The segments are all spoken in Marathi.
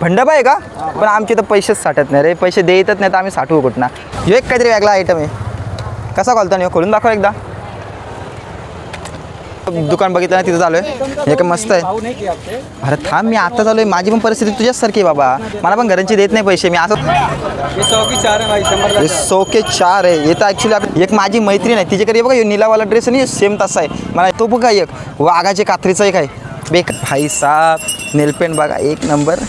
भंडाबा आहे का? पण आमचे तर पैसेच साठत नाही रे, पैसे देतच नाही तर आम्ही साठवू कुठं ना. एक काहीतरी वेगळा आयटम आहे. कसा खोलता नाही खोलून दाखव एकदा. दुकान बघितलं ना तिथं चालू आहे. एक मस्त आहे. अरे थांब, मी आता चालू आहे. माझी पण परिस्थिती तुझ्याचसारखी आहे बाबा. मला पण घरांची देत नाही पैसे. मी असं 100 की 4 है भाई, 100 100 के 4 आहे. येतं ॲक्च्युली एक माझी मैत्रीण आहे, तिच्याकडे बघा निलावाला ड्रेस आणि सेम तसा आहे. मला तो बघा एक वाघाचे कात्रीचा एक आहे बेक भाई साहेब. नेलपेंट बघा एक number.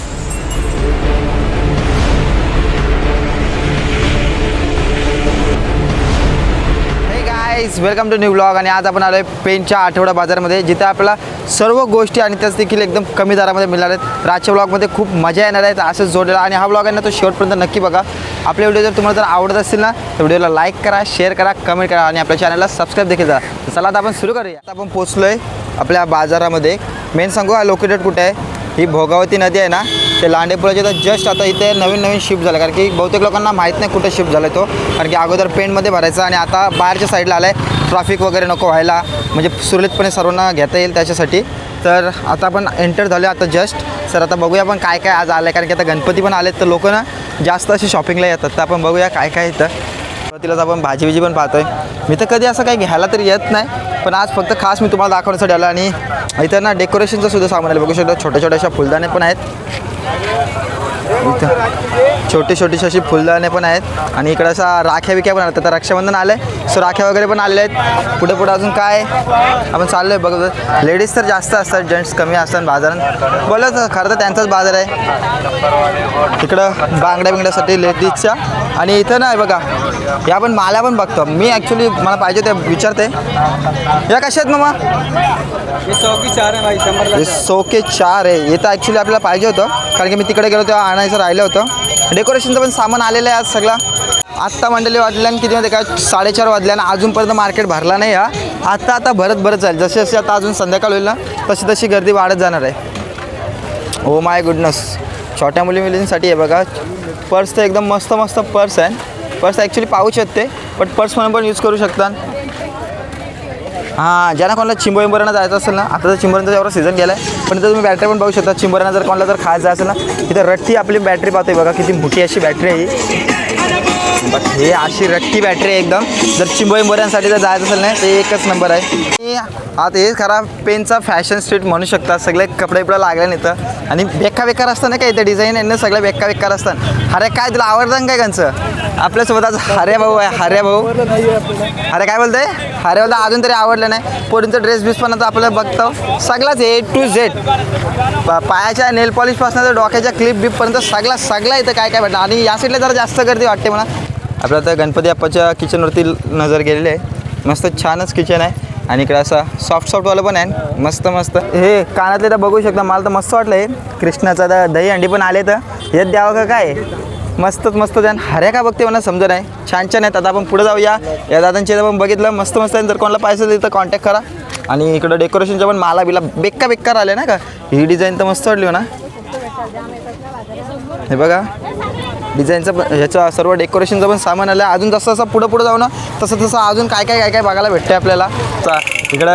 Welcome to new blog. आणि आज आपण आलो आहे पेनच्या आठवडा बाजारमध्ये, जिथे आपल्याला सर्व गोष्टी आणि त्याच देखील एकदम कमी दरामध्ये मिळणार आहेत. राजच्या ब्लॉगमध्ये खूप मजा येणार आहे, असंच जोडलेला. आणि हा ब्लॉग आहे ना तो शेवटपर्यंत नक्की बघा. आपले व्हिडिओ जर तुम्हाला जर आवडत असतील ना तर व्हिडिओला लाईक करा, शेअर करा, कमेंट करा आणि आपल्या चॅनलला सबस्क्राईब देखील करा. चला आता आपण सुरू करूया. आता आपण पोचलो आहे आपल्या बाजारामध्ये. मेन सांगू हा लोकेटेड कुठे आहे? ही भोगावती नदी आहे ना, ते लांडेपुराच्या तर जस्ट आता इथे नवीन शिफ्ट झालं. कारण की बहुतेक लोकांना माहीत नाही कुठे शिफ्ट झालं तो. कारण की अगोदर पेनमध्ये भरायचा आणि आता बाहेरच्या साईडला आला आहे. ट्रॅफिक वगैरे नको व्हायला, म्हणजे सुरळीतपणे सर्वांना घेता येईल त्याच्यासाठी. तर आता आपण एंटर झालो आता जस्ट. सर आता बघूया आपण काय काय आज आलं आहे. कारण की आता गणपती पण आलेत तर लोक ना जास्त अशी शॉपिंगला येतात. तर आपण बघूया काय काय इथं. तिलाच आपण भाजी पण पाहतोय. मी तर कधी असं काही घ्यायला तरी येत नाही, पण आज फक्त खास मी तुम्हाला दाखवण्यासाठी आलो. आणि इथं ना डेकोरेशनचं सुद्धा सामान आहे. बघू शकता छोट्या छोट्याशा फुलदाणे पण आहेत. इथं छोटी अशी फुलदाणे पण आहेत. आणि इकडं असा राख्या विक्या पण आहेत. तर रक्षाबंधन आलं आहे, सो राख्या वगैरे पण आलेले आहेत. पुढे अजून काय आपण चाललो आहे बघत. लेडीज तर जास्त असतात, जेंट्स कमी असतात बाजारात. बोलत खरं तर त्यांचाच बाजार आहे. इकडं बांगड्यासाठी लेडीजच्या. आणि इथं नाही बघा या पण माल्या पण बघतो मी. ॲक्च्युली मला पाहिजे ते विचारते. या कशा आहेत मामा? 100 की 4 है भाई, 100 के 4 आहे. येतं ॲक्च्युली आपल्याला पाहिजे होतं, कारण की मी तिकडे गेलो तेव्हा आणायचं राहिलं होतं. डेकोरेशनचं पण सामान आलेलं आहे आज सगळं. आत्ता मंडळी वाजल्या किती मध्ये काय 4:30 वाजल्या आणि अजूनपर्यंत मार्केट भरला नाही. आता भरत जाईल. जसे आता अजून संध्याकाळ होईल ना तशी गर्दी वाढत जाणार आहे. Oh my goodness. छोट्या मुलींसाठी आहे बघा. पर्स तर एकदम मस्त पर्स आहे. पर्स ॲक्च्युली पाऊच आहेत ते, बट पर्स म्हणून पण यूज करू शकता. हां, ज्यांना कोणाला चिंबोऱ्यांना जायचं असेल ना, आता तर चिंबोऱ्यांचा एवढा सीझन गेला आहे, पण इथं तुम्ही बॅटरी पण बघू शकता. चिंबोऱ्यांना जर कोणाला जर खायचं असेल ना, इथं रट्टी आपली बॅटरी पाहतोय बघा. किती मोठी अशी बॅटरी आहे ही. बस हे अशी रट्टी बॅटरी आहे एकदम. जर चिंबोऱ्यांसाठी जर जायचं असेल ना ते एकच नंबर आहे. आता हे खरा पेनचा फॅशन स्ट्रीट म्हणू शकता. सगळे कपडे लागले नाही तर. आणि बेकार असतं ना काय इथं डिझाईन आहे ना, सगळे बेकार असतात. अरे काय तुला आवडतं काय कंचं? आपल्यासोबत आज हरे भाऊ आहे. हरे भाऊ अरे काय बोलतंय? हरे भाऊ अजून तरी आवडलं नाही. पोरींचं ड्रेस बीस पण आता आपल्याला बघतो सगळाच A to Z. पायाच्या नेल पॉलिशपासून तर डोक्याच्या क्लिप बीपपर्यंत सगळा इथं काय भेटलं. आणि या साईडला जरा जास्त गर्दी वाटते मला. आपल्या तर गणपती बाप्पाच्या किचनवरती नजर गेलेली आहे. मस्त छानच किचन आहे. आणि इकडे असं सॉफ्टवालं पण आहे. मस्त हे कानातले तर बघू शकता. मला तर मस्त वाटलं. हे कृष्णाचा दही अंडी पण आले तर यात द्यावं का काय. मस्त त्यानं हऱ्या का बघते मला समजा नाही. छान आहेत. आता आपण पुढे जाऊया. या दादांचे पण बघितलं मस्त आहे. जर कोणाला पाहिजे असेल तर कॉन्टॅक्ट करा. आणि इकडं डेकोरेशनच्या पण माला बिला बेकार आले ना का. ही डिझाईन तर मस्त वाटली हो ना. हे बघा डिझाईनचं पण ह्याचं सर्व डेकोरेशनचं पण सामान आलं आहे. अजून जसं पुढं जाऊ ना तसं अजून काय बघायला भेटते आपल्याला.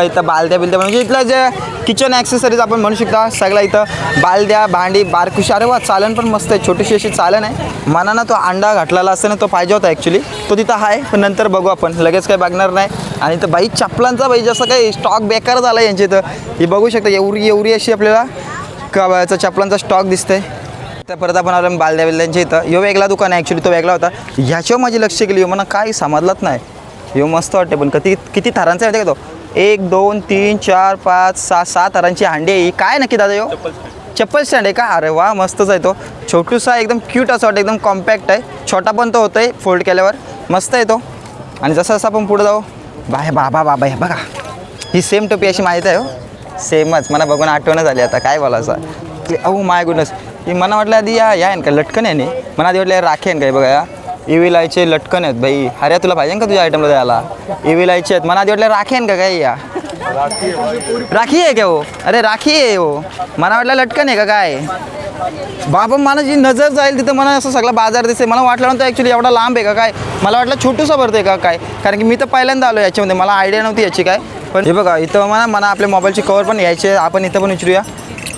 इथं बालद्या बिलद्या म्हणजे इथलं जे किचन ॲक्सेसरीज आपण म्हणू शकता सगळं. इथं बालद्या भांडी बारकुशी. अरे वा चालन पण मस्त आहे. छोटीशी अशी चालन आहे. मनानं तो अंडा घातलेला असतं ना तो पाहिजे होता ॲक्च्युली. तो तिथं आहे पण नंतर बघू आपण. लगेच काही बघणार नाही. आणि इथं बाई चपलांचा जसं काही स्टॉक बेकार झाला आहे यांच्या इथं. ही बघू शकता एवढी अशी आपल्याला चपलांचा स्टॉक दिसतंय. तर परत आपण आलो बालद्या बिल्द्यांच्या इथं. ह्यो वेगळा दुकान आहे ॲक्च्युली, तो वेगळा होता. ह्याच्यावर माझी लक्ष गेली. मला काही समजलंच नाही. ह्यो मस्त वाटते पण किती थरांचा आहे का तो. 1 2 3 4 5 6 7 थरांची हांडी आहे. काय नक्की दादा ह्यो? चप्पल स्टँड आहे का? अरे वा मस्तच आहे तो. छोटूसा एकदम क्यूट असं वाटतं. एकदम कॉम्पॅक्ट आहे. छोटा पण तो होतोय फोल्ड केल्यावर. मस्त आहे तो. आणि जसं आपण पुढे जाऊ बाबा हे बघा. ही सेम टोपी अशी माहीत आहे हो. सेमच. मला बघून आठवण झाली आता काय बोलायचं. अहो माय गुडनेस. ही मला वाटलं आधी या आहे का लटकन आहे नाही. मला आधी वाटलं राखी आहे काय बघा. या इव्हिलायचे लटकन आहेत भाई. अरे तुला पाहिजे का तुझ्या आयटमला द्यायला? इव्हिलायचे आहेत. मला आधी वाटलं राखी आहे का काय. या राखी आहे का हो? अरे राखी आहे हो. मला वाटलं लटकन आहे का काय. बाबा मला जी नजर जाईल तिथं मला असं सगळा बाजार दिसते. मला वाटलं नव्हतं ॲक्च्युली एवढा लांब आहे का काय. मला वाटलं छोटूसा भरतोय का काय. कारण की मी तर पहिल्यांदा आलो याच्यामध्ये. मला आयडिया नव्हती याची काय. पण हे बघा इथं मला आपल्या मोबाईलची कवर पण यायचे. आपण इथं पण विचारूया.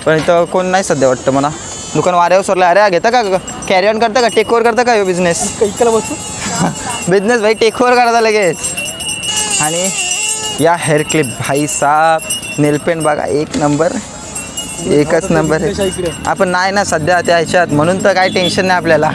पण इथं कोण नाही सध्या वाटतं मला. दुकान वाऱ्यावर सोडलं. अरे घेता का कॅरी ऑन करता का टेक ओव्हर करता का हो बिझनेस? इकडे बसू. बिझनेस भाई टेक ओव्हर करता लगेच. आणि या हेअर क्लिप भाई साहेब नेलपेंट बघा एक नंबर, एकच नंबर आहे. आपण नाही ना सध्या त्या ह्याच्यात म्हणून तर काही टेन्शन नाही आपल्याला.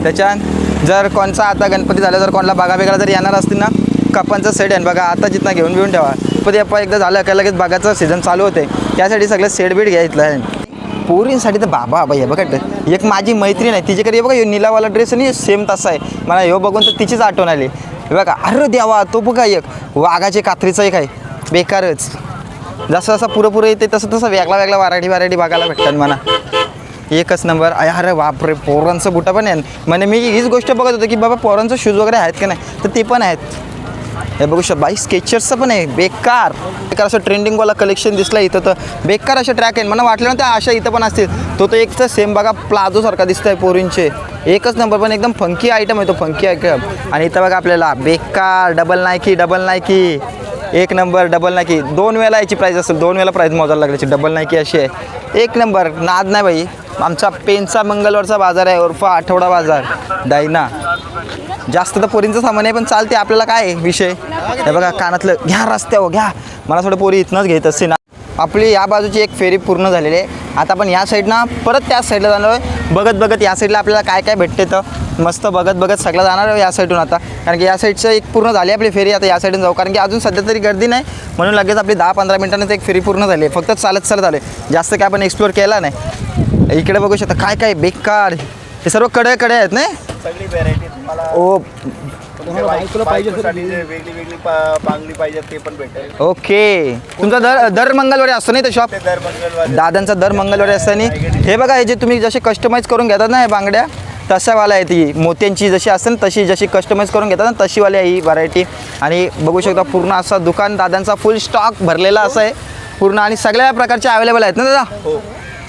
त्याच्यात जर कोणचा आता गणपती झाला जर कोणाला बागा वेगळा जर येणार असतील ना कपांचा सेट आहे बघा आता जिथनं घेऊन ठेवा. पण आपण एकदा झालं का लगेच बागाचं सीझन चालू होते त्यासाठी सगळं सेट बीट घ्यायचं आहे. पोरींसाठी तर बाबा बाई बघा एक माझी मैत्रीण आहे तिच्याकडे बघा ह्यो निलावाला ड्रेस आणि सेम तसा आहे. मला ह्यो बघून तर तिचीच आठवण आली. बघा अरे देवा तो बघा एक वाघाचे कात्रीचा एक आहे बेकारच. जसं जसं पुरं येते तसं तसं वेगळा वेगळा व्हरायटी बघायला भेटतात म्हणा. एकच नंबर. अरे बापरे पोरांचं बुटा पण आहे म्हणजे मी हीच गोष्ट बघत होतो की बाबा पोरांचं शूज वगैरे आहेत का नाही तर ते पण आहेत. हे बघू शकता बाई स्केचर्सचं पण आहे बेकार असं ट्रेंडिंगवाला कलेक्शन दिसलं इथं तर बेकार अशा ट्रॅक आहे. मला वाटलं ना त्या अशा इथं पण असतील. तो एक तर सेम बघा प्लाझोसारखा दिसत आहे पोरींचे एकच नंबर पण एकदम फंकी आयटम आहे तो फंकी आयटम. आणि इथं बघा आपल्याला बेकार डबल नायकी एक नंबर डबल नायकी 2 वेळा याची प्राईस असेल 2 वेळा प्राईस मोजायला लागल्याची डबल नायकी अशी आहे एक नंबर. नाद नाही बाई. आमचा पेनचा मंगळवारचा बाजार आहे उर्फ आठवडा बाजार डायना. जास्त तर पोरींचं सामान आहे पण चालते आपल्याला काय आहे विषय. हे बघा कानातलं घ्या रस्त्यावर घ्या. मला थोडं पोरी इथनंच घेत असते ना. आपली या बाजूची एक फेरी पूर्ण झालेली आहे. आता आपण या साईडनं परत त्याच साईडला जाणार आहे. बघत या साईडला आपल्याला काय काय भेटते तर मस्त बघत सगळं जाणार आहे या साईडून आता. कारण की या साईडचं एक पूर्ण झाली आपली फेरी. आता या साईडून जाऊ कारण की अजून सध्या तरी गर्दी नाही म्हणून लगेच आपली 10-15 मिनिटांनंच एक फेरी पूर्ण झाली आहे. फक्त चालत आले जास्त काय आपण एक्सप्लोअर केला नाही. इकडे बघू शकता काय काय बेकार हे सर्व कडे आहेत नाही सगळी व्हरायटी तुम्हाला ओ तुला पाहिजे वेगळी बांगडी पाहिजे ते पण भेटेल. ओके. तुमचा दर मंगळवारी असतो नाही तर शॉप दर मंगळवारी दादांचा दर मंगळवारी असतं. आणि हे बघा हे जे तुम्ही जसे कस्टमाइज करून घेतात ना हे बांगड्या तशावाला आहे ती मोत्यांची जशी असते ना तशी जशी कस्टमाइज करून घेतात ना तशीवाली आहे ही व्हरायटी. आणि बघू शकता पूर्ण असा दुकान दादांचा फुल स्टॉक भरलेला असा आहे पूर्ण. आणि सगळ्या प्रकारचे अवेलेबल आहेत ना दादा? हो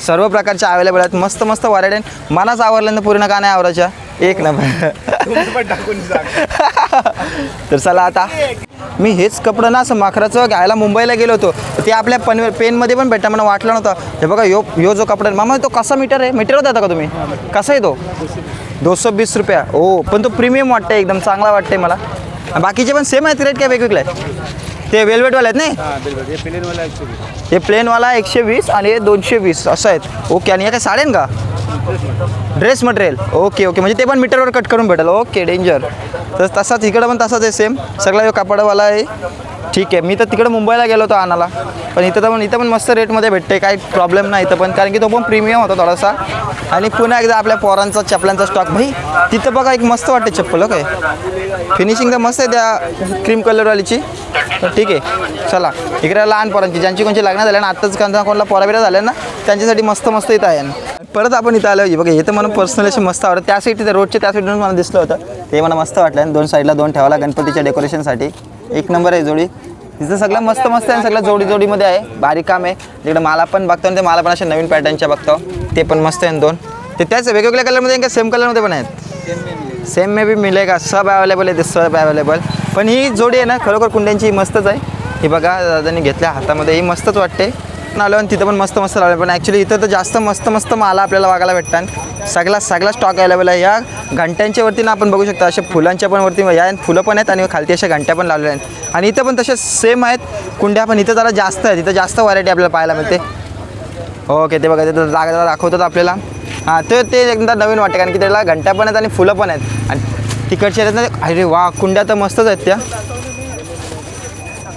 सर्व प्रकारचे अवेलेबल आहेत. मस्त मस्त व्हरायटी आहे. मलाच आवडलं ना पूर्ण का नाही आवरायच्या एक नंबर. पण टाकून सांग. तर चला आता मी हेच कपडं ना असं माखराचं घ्यायला मुंबईला गेलो होतो ते आपल्या पेनमध्ये पण भेटा मला वाटलं नव्हतं. हे बघा यो जो कपडा मामा तो कसा मीटर आहे मीटरवर देता का तुम्ही कसा आहे तो 220 रुपया. हो पण तो प्रीमियम वाटते एकदम चांगला वाटते मला. बाकीचे पण सेम आहेत रेट काय वेगवेगळे आहेत ते वेल्वेटवाले आहेत नाही. हे प्लेनवाला 120 आणि हे 220 असं आहेत. ओके. आणि हे काय साड्यान का ड्रेस मटेरियल ओके म्हणजे ते पण मीटरवर कट करून भेटेल. Okay danger. तर तसाच इकडं पण तसाच आहे सेम सगळा कापडवाला आहे. ठीक आहे. मी तर तिकडं मुंबईला गेलो होतो आणायला पण इथं पण मस्त रेटमध्ये भेटते काही प्रॉब्लेम नाही इथं पण कारण की तो पण प्रीमियम होता थोडासा. आणि पुन्हा एकदा आपल्या पोरांचा चपलांचा स्टॉक भाई तिथं बघा एक मस्त वाटते चप्पल काय फिनिशिंग तर मस्त आहे त्या क्रीम कलरवालीची. तर ठीक आहे चला इकडे लहान पोरांची ज्यांची कोणची लग्न झाल्या ना आत्ताच कोणाला पोराबिरा झाल्या ना त्यांच्यासाठी मस्त इथं आहे. परत आपण इथं आलो बघा इथं मला पर्सनली असे मस्त आवडतं. त्या साईड रोडच्या त्या साईडून मला दिसलं होतं ते मला मस्त वाटलं. आणि 2 साईडला 2 ठेवाला गणपतीच्या डेकोरेशनसाठी एक नंबर आहे जोडी. तिथं सगळं मस्त आहे सगळं जोडीमध्ये आहे बारीक काम आहे. तिकडे मला पण बघतो आणि ते मला पण अशा नवीन पॅटर्नच्या बघतो ते पण मस्त आहे 2 ते त्याच वेगवेगळ्या कलरमध्ये का सेम कलरमध्ये पण आहेत same may be मिळेगा sub available आहे ते सब अवेलेबल. पण ही जोडी आहे ना खरोखर कुंड्यांची मस्तच आहे. ही बघा दादांनी घेतल्या हातामध्ये ही मस्तच वाटते. आलो आणि तिथं पण मस्त लावलं पण ॲक्च्युली इथं तर जास्त मस्त माला आपल्याला बघायला भेटतात. सगळा स्टॉक अवेलेबल आहे. या घंट्यांच्या वरती ना आपण बघू शकता अशा फुलांच्या पण वरती या फुलं पण आहेत आणि खालती अशा घंट्या पण लावलेल्या आहेत. आणि इथं पण तसे सेम आहेत कुंड्या पण इथं जरा जास्त आहेत. इथं जास्त व्हरायटी आपल्याला पाहायला मिळते. ओके ते बघा तिथं जागा दाखवतात आपल्याला. हां ते एकदा नवीन वाटते कारण की त्याला घंट्या पण आहेत आणि फुलं पण आहेत. आणि तिकडच्या आहेत ना अरे वा कुंड्या तर मस्तच आहेत त्या.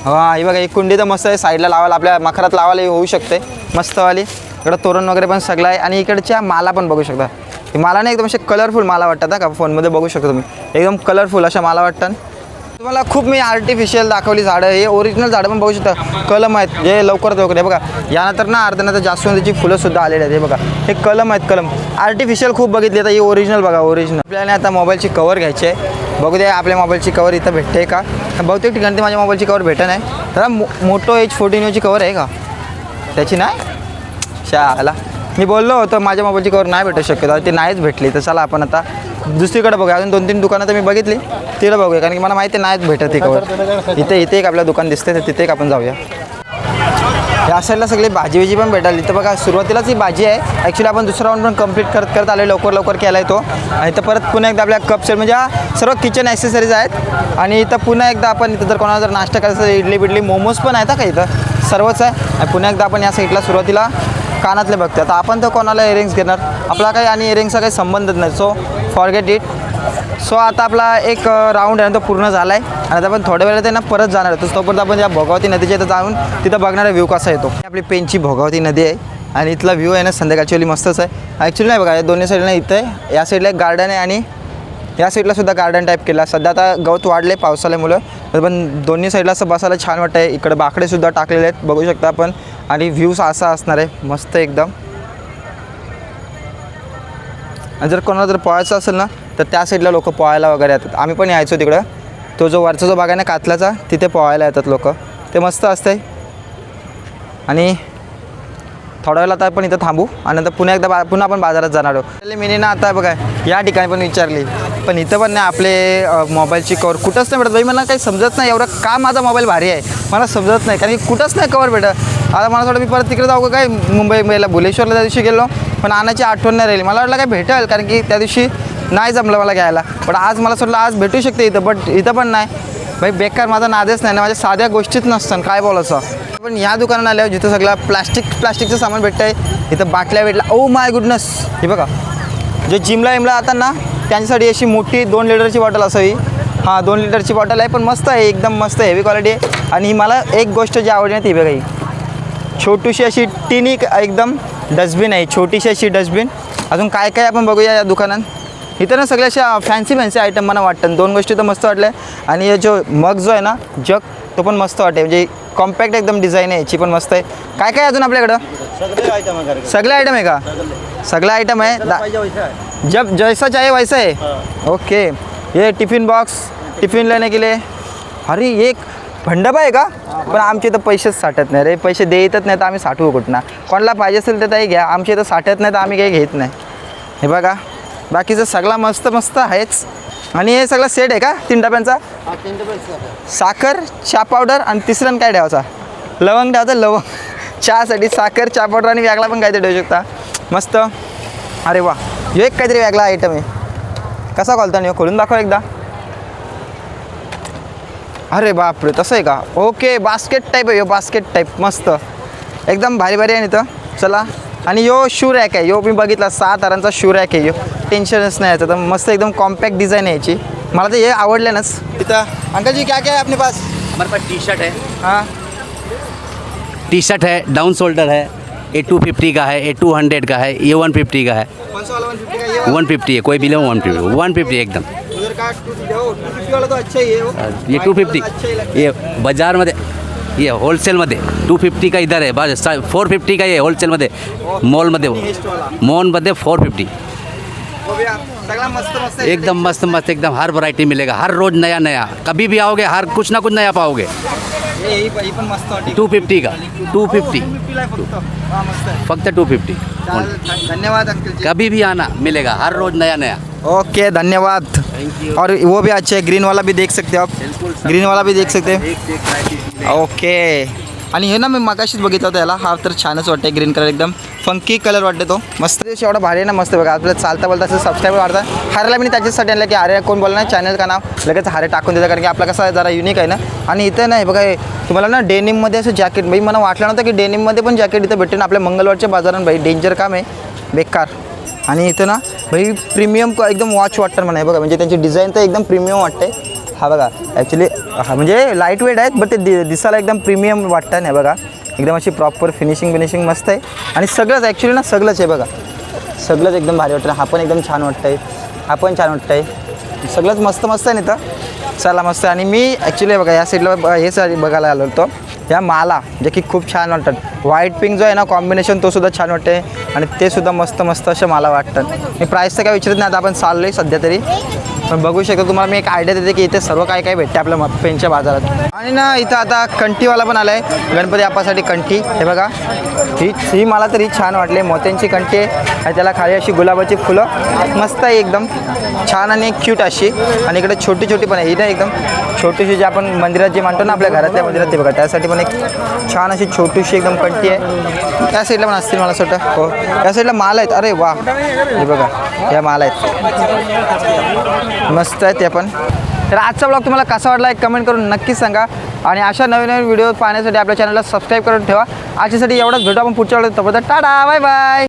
हां ही बघा एक कुंडी तर मस्त आहे साईडला लावायला आपल्या मखरात लावायला होऊ शकते मस्तवाली. इकडं तोरण वगैरे पण सगळं आहे. आणि इकडच्या माला पण बघू शकता. ही माला नाही एकदम असे कलरफुल माला वाटतात का फोनमध्ये बघू शकता तुम्ही एकदम कलरफुल अशा माला वाटतात. तुम्हाला खूप मी आर्टिफिशियल दाखवली झाडं हे ओरिजिनल झाडं पण बघू शकता कलम आहेत जे लवकरात लवकर. हे बघा यानंतर ना अर्ध्यानंतर जास्वंदीची फुलंसुद्धा आलेली आहेत. हे बघा हे कलम आहेत कलम आर्टिफिशियल खूप बघितली आता ही ओरिजिनल बघा ओरिजिनल. आपल्याला आता मोबाईलची कवर घ्यायची आहे. बघू द्या आपल्या मोबाईलची कवर इथं भेटते का बहुतेक ठिकाणी माझ्या मोबाईलची कवर भेटत नाही. तर मोटो H14 कवर आहे का त्याची नाही शाला मी बोललो होतं माझ्या मोबाईलची कवर नाही भेटू शक्यतो ते नाहीच भेटली. तर चला आपण आता दुसरीकडे बघूया. अजून 2-3 दुकानं तर मी बघितली तिला बघूया कारण की मला माहिती नाहीच भेटत ती कवर. इथे एक आपलं दुकान दिसते तर तिथे एक आपण जाऊया. या साईडला सगळी भाजी बिजी पण भेटाल. इथं बघा सुरुवातीलाच ही भाजी आहे. ॲक्च्युली आपण दुसरा राऊंड पण कंप्लीट करत आलो, लवकर केला आहे तो. आणि इथं परत पुन्हा एकदा आपल्या कप सेट म्हणजे सर्व किचन ॲक्सेसरीज आहेत. आणि इथं पुन्हा एकदा आपण इथं जर कोणाला जर नाश्ता करायचं असेल, इडली बिडली मोमोज पण आहेत का इथं, सर्वच आहे. आणि पुन्हा एकदा आपण या साईडला सुरुवातीला कानातले बघतो. आता आपण तर कोणाला इयरिंग्स घेणार, आपला काही आणि इयरिंगचा काही संबंधच नाही. So forget it. सो आता आपला एक राऊंड आहे तो पूर्ण झाला आहे. आणि आता आपण थोड्या वेळात त्यांना परत जाणार आहे. तोपर्यंत आपण या भोगावती नदीच्या इथं जाऊन तिथं बघणारा व्ह्यू कसा येतो. आपली पेनची भोगावती नदी आहे आणि इथला व्ह्यू आहे ना संध्याकाळची मस्तच आहे. ॲक्च्युली नाही बघा, दोन्ही साईडला इथं आहे, या साईडला एक गार्डन आहे आणि या साईडला सुद्धा गार्डन टाईप केला. सध्या आता गवत वाढले पावसाल्यामुळं, पण दोन्ही साईडला असं बसायला छान वाटतं आहे. इकडे बाकडेसुद्धा टाकलेले आहेत, बघू शकता आपण. आणि व्ह्यूज असा असणार आहे मस्त एकदम. आणि जर कोणाला जर पोहायचं असेल ना तर त्या साईडला लोक पोहायला वगैरे येतात. आम्ही पण यायचो तिकडं. तो जो वरचा जो भाग आहे ना कातलाचा, तिथे पोहायला येतात लोक. ते मस्त असते. आणि थोड्या वेळेला आता आपण इथं थांबू आणि नंतर पुन्हा आपण बाजारात जाणार आहोत. मी ना आता बघा या ठिकाणी पण विचारली, पण इथं पण नाही आपले मोबाईलची कवर कुठंच नाही भेटत. बाई मला काही समजत नाही एवढं का माझा मोबाईल भारी आहे, मला समजत नाही. कारण की कुठंच नाही कवर भेटत. आता मला थोडं मी परत तिकडे जाऊ का काय मुंबईला भुलेश्वरला त्या दिवशी गेलो, पण आणायची आठवण नाही राहिली. मला वाटलं काय भेटेल, कारण की त्या दिवशी नाही जमलं मला घ्यायला. पण आज मला वाटलं आज भेटू शकते इथं, बट इथं पण नाही. भाई बेकार, माझा नादच नाही ना, माझ्या साध्या गोष्टीच नसतं काय बोलायचं. पण ह्या दुकानात आल्यावर जिथं सगळं प्लास्टिकचं सामान भेटतं आहे. इथं बाटल्या भेटला. ओ माय गुडनेस, हे बघा जे जिमला आता ना त्यांच्यासाठी अशी मोठी 2 लिटरची बॉटल असावी. हां 2 लिटरची बॉटल आहे, पण मस्त आहे एकदम, मस्त हेवी क्वालिटी आहे. आणि मला एक गोष्ट जी आवडली ना ती बघा, ही छोटीशी अशी टिनी एकदम डस्टबिन आहे, छोटीशी अशी डस्टबिन. अजून काय काय आपण बघूया या दुकानात. इथं ना सगळ्या अशा फॅन्सी आयटम मला वाटतं. 2 गोष्टी तर मस्त वाटल्या. आणि हे जो मग जो आहे ना जग, तो पण मस्त वाटते. म्हणजे कॉम्पॅक्ट एकदम डिझाईन आहे याची, पण मस्त आहे. काय काय अजून आपल्याकडं सगळे आयटम आहे का? सगळे आयटम आहे. जब जैसा चाहिए वैसा है. ओके. ये टिफिन बॉक्स, टिफिन लेने के लिए. अरे एक भंडाबा आहे का? पण आमचे इथं पैसेच साठत नाही रे. पैसे देतच नाही तर आम्ही साठवू कुठं. कोणाला पाहिजे असेल तर काही घ्या, आमच्या इथं साठत नाही तर आम्ही काही घेत नाही. हे बघा बाकीचं सगळा मस्त आहेच. आणि हे सगळं सेट आहे का 3 डब्यांचा? साखर, चहा पावडर आणि तिसऱ्यानं काय ठेवायचा? लवंग ठेवायचं. लवंग चहासाठी साखर, चहा पावडर आणि वेगळा पण काहीतरी ठेवू शकता. मस्त. अरे वा, हे एक काहीतरी वेगळा आयटम आहे. कसा खोलता नाही, खोलून दाखव एकदा. अरे बापरे, तसं आहे का? ओके, बास्केट टाईप आहे. बास्केट टाईप मस्त एकदम भारी आहे. इथं चला. आणि यो शू रॅक आहे. यो मी बघितला 6 तारांचा शू रॅक आहे. यो टेन्शनच नाही याचं. तर मस्त एकदम कॉम्पॅक्ट डिझाईन आहे याची. मला तर हे आवडलं नाच. इथं अंकल जी क्या क्या है अपने पास? हमारे पास टी शर्ट है, हाँ टी शर्ट है, डाउन शोल्डर है, ये 250 का है, ये 200 का है, ये 150 का है. कौन सा वाला 150 का? ये 150 है, कोई भी लो 150 एकदम. उधर का 250 वाला तो अच्छा ही है. वो ये 250 ये बाजार मध्ये, ये होलसेलमध्ये 250 का इधर है, 450 का ये होलसेलमध्ये, मॉलमध्ये 450. वो भी सगळा मस्त है. एकदम मस्त एकदम. हर वैरायटी मिलेगा, हर रोज नया. कभी भी आओगे हर कुछ ना कुछ नया पाओगे. ही पण मस्त वाटते. 250 का 250 ला आहे फक्त. हां मस्त आहे. फक्त 250. धन्यवाद अंकल जी. कभी भी आना मिलेगा, हर रोज नया. ओके धन्यवाद. Thank you. और वो भी अच्छे ग्रीन वाला भी देख सकते हो आप. ग्रीन वाला भी देख सकते हो. ओके. आणि हे ना मी मगाशीच बघितलं होतं याला. हा तर छानच वाटते. ग्रीन कलर एकदम फंकी कलर वाटते तो. मस्त दिवशी एवढा भारी आहे ना. मस्त बघा आपल्याला चालता बोलता असं सबस्क्राईबर वाढतात. हारेला मी त्याच्यासाठी आणलं की अरे कोण बोलला ना चॅनल का नाव लगेच हारे टाकून देतात. कारण की आपला कसं जरा युनिक आहे ना. आणि इथं नाही बघा तुम्हाला ना डेनिममध्ये असं जॅकेट. बाई मला वाटलं नव्हतं की डेनिममध्ये पण जॅकेट इथं भेटेल. आपल्या मंगळवारच्या बाजारात बाई डेंजर काम आहे बेकार. आणि इथं ना भाई प्रीमियम एकदम वॉच वाटतं म्हणा. बघा म्हणजे त्यांची डिझाईन तर एकदम प्रीमियम वाटते. हा बघा ॲक्च्युली हा म्हणजे लाईट वेट आहेत बट ते दिसायला एकदम प्रीमियम वाटतं नाही. बघा एकदम अशी प्रॉपर फिनिशिंग मस्त आहे. आणि सगळंच ॲक्च्युली ना सगळंच आहे बघा. सगळंच एकदम भारी वाटतं. हा पण एकदम छान वाटतं आहे. हा पण छान वाटतं आहे. सगळंच मस्त आहे ना इथं. चला मस्त. आणि मी ॲक्च्युली बघा या साईडला हे सारी बघायला आलो होतो. या माला जे की खूप छान वाटतात. व्हाईट पिंक जो आहे ना कॉम्बिनेशन तो सुद्धा छान वाटते. आणि ते सुद्धा मस्त मस्त असे मला वाटतं. मी प्राईस तर काय विचारत नाही, आता आपण चाललो आहे सध्या तरी. पण बघू शकतो तुम्हाला मी एक आयडिया देते की इथे सर्व काय काय भेटते आपल्या पेनच्या बाजारात. आणि ना इथं आता कंठीवाला पण आला आहे गणपती बाप्पासाठी कंठी. हे बघा ही मला तरी छान वाटली, मोत्यांची कंठी आहे आणि त्याला खाली अशी गुलाबाची फुलं मस्त आहे एकदम छान आणि क्यूट अशी. आणि इकडे छोटी छोटी पण आहे, ही ना एकदम छोटीशी जे आपण मंदिरात जे म्हणतो ना आपल्या घरातल्या मंदिरात ते बघा, त्यासाठी पण एक छान अशी छोटीशी एकदम कंठी आहे. त्या साईडला पण असतील मला असं वाटतं. हो त्या साईडला माल आहेत. अरे वा हे बघा या माल आहेत मस्त आहेत ते पण. तर आजचा ब्लॉग तुम्हाला कसा वाटला एक कमेंट करून नक्कीच सांगा. आणि अशा नवीन नवीन व्हिडिओ पाहण्यासाठी आपल्या चॅनलला सबस्क्राईब करून ठेवा. आजच्यासाठी एवढंच, भेटू आपण पुढच्या वेळेस. तोपर्यंत टाटा बाय बाय.